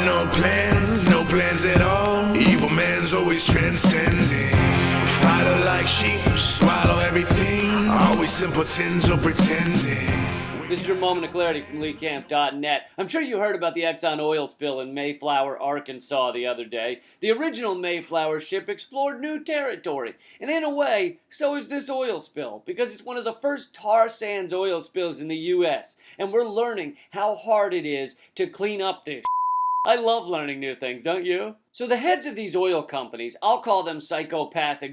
no plans at all. Evil man's always transcending. Fighter like sheep, swallow everything. Always simpletons or pretending. This is your moment of clarity from LeeCamp.net. I'm sure you heard about the Exxon oil spill in Mayflower, Arkansas the other day. The original Mayflower ship explored new territory, and in a way, so is this oil spill, because it's one of the first tar sands oil spills in the U.S., and we're learning how hard it is to clean up this. I love learning new things, don't you? So the heads of these oil companies, I'll call them psychopathic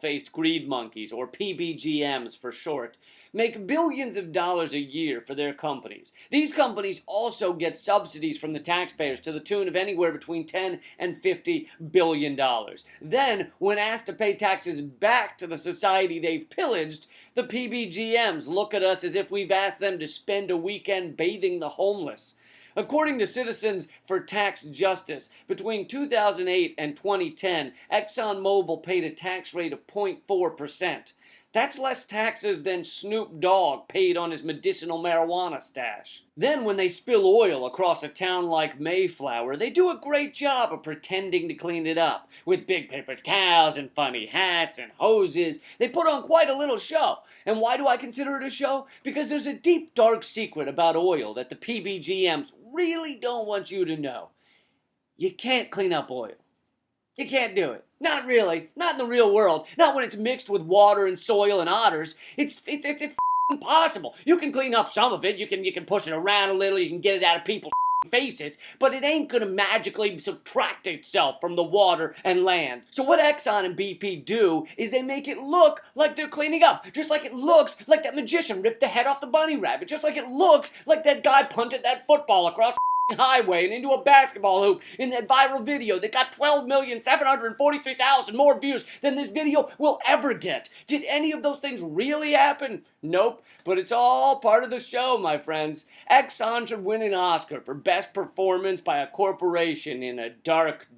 faced greed monkeys, or PBGMs for short, make billions of dollars a year for their companies. These companies also get subsidies from the taxpayers to the tune of anywhere between $10 and $50 billion. Then, when asked to pay taxes back to the society they've pillaged, the PBGMs look at us as if we've asked them to spend a weekend bathing the homeless. According to Citizens for Tax Justice, between 2008 and 2010, ExxonMobil paid a tax rate of 0.4%. That's less taxes than Snoop Dogg paid on his medicinal marijuana stash. Then when they spill oil across a town like Mayflower, they do a great job of pretending to clean it up. With big paper towels and funny hats and hoses, they put on quite a little show. And why do I consider it a show? Because there's a deep, dark secret about oil that the PBGMs really don't want you to know. You can't clean up oil. You can't do it. Not really. Not in the real world. Not when it's mixed with water and soil and otters. It's impossible. You can clean up some of it. You can push it around a little. You can get it out of people's faces. But it ain't gonna magically subtract itself from the water and land. So what Exxon and BP do is they make it look like they're cleaning up. Just like it looks like that magician ripped the head off the bunny rabbit. Just like it looks like that guy punted that football across highway and into a basketball hoop in that viral video that got 12,743,000 more views than this video will ever get. Did any of those things really happen? Nope, but it's all part of the show, my friends. Exxon should win an Oscar for best performance by a corporation in a dark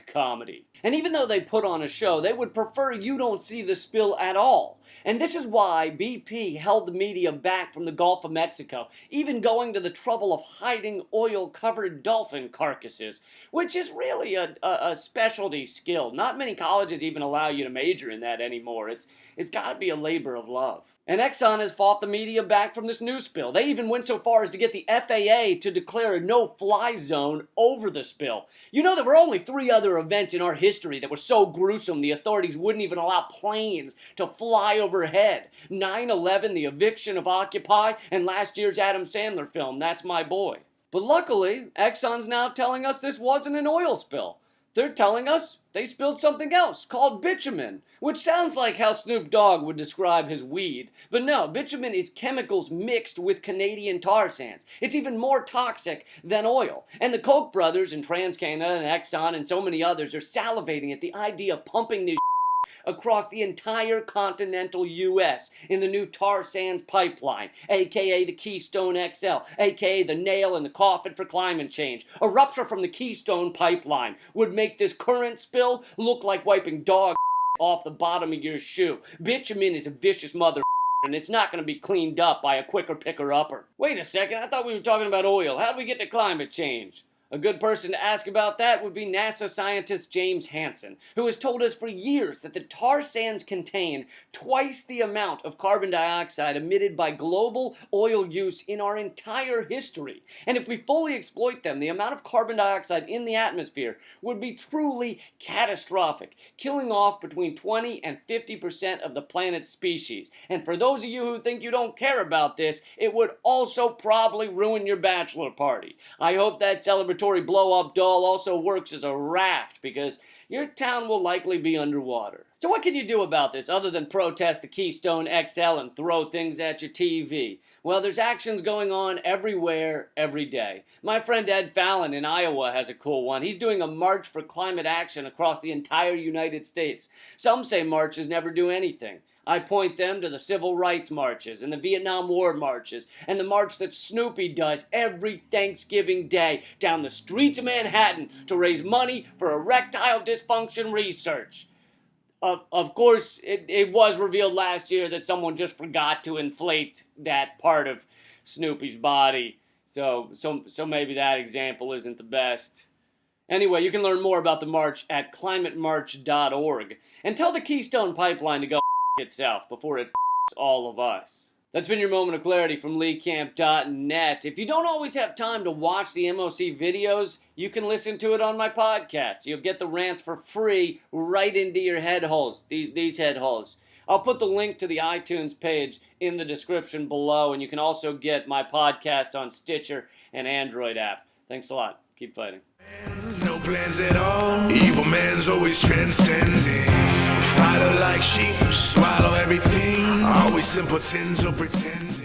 comedy. And even though they put on a show, they would prefer you don't see the spill at all. And this is why BP held the media back from the Gulf of Mexico, even going to the trouble of hiding oil-covered dolphin carcasses, which is really a specialty skill. Not many colleges even allow you to major in that anymore. It's got to be a labor of love. And Exxon has fought the media back from this new spill. They even went so far as to get the FAA to declare a no-fly zone over the spill. You know, there were only 3 other events in our history that were so gruesome the authorities wouldn't even allow planes to fly overhead. 9/11, the eviction of Occupy, and last year's Adam Sandler film, That's My Boy. But luckily, Exxon's now telling us this wasn't an oil spill. They're telling us they spilled something else called bitumen, which sounds like how Snoop Dogg would describe his weed. But no, bitumen is chemicals mixed with Canadian tar sands. It's even more toxic than oil. And the Koch brothers and TransCanada and Exxon and so many others are salivating at the idea of pumping this across the entire continental U.S. in the new tar sands pipeline, aka the Keystone XL, aka the nail in the coffin for climate change. A rupture from the Keystone pipeline would make this current spill look like wiping dog off the bottom of your shoe. Bitumen is a vicious mother, and it's not going to be cleaned up by a quicker picker-upper. Wait a second, I thought we were talking about oil. How do we get to climate change? A good person to ask about that would be NASA scientist James Hansen, who has told us for years that the tar sands contain twice the amount of carbon dioxide emitted by global oil use in our entire history. And if we fully exploit them, the amount of carbon dioxide in the atmosphere would be truly catastrophic, killing off between 20 and 50% of the planet's species. And for those of you who think you don't care about this, it would also probably ruin your bachelor party. I hope that celebratory blow-up doll also works as a raft, because your town will likely be underwater. So what can you do about this other than protest the Keystone XL and throw things at your TV? Well, there's actions going on everywhere, every day. My friend Ed Fallon in Iowa has a cool one. He's doing a march for climate action across the entire United States. Some say marches never do anything. I point them to the civil rights marches and the Vietnam War marches and the march that Snoopy does every Thanksgiving Day down the streets of Manhattan to raise money for erectile dysfunction research. Of course, it was revealed last year that someone just forgot to inflate that part of Snoopy's body. So maybe that example isn't the best. Anyway, you can learn more about the march at climatemarch.org. And tell the Keystone Pipeline to go itself before it all of us. That's been your moment of clarity from LeeCamp.net. If you don't always have time to watch the MOC videos, you can listen to it on my podcast. You'll get the rants for free right into your head holes, these head holes. I'll put the link to the iTunes page in the description below, and you can also get my podcast on Stitcher and Android app. Thanks a lot. Keep fighting. No plans at all. Evil man's always transcending. Fighter like sheep, swallow everything. Always simpletons or pretend.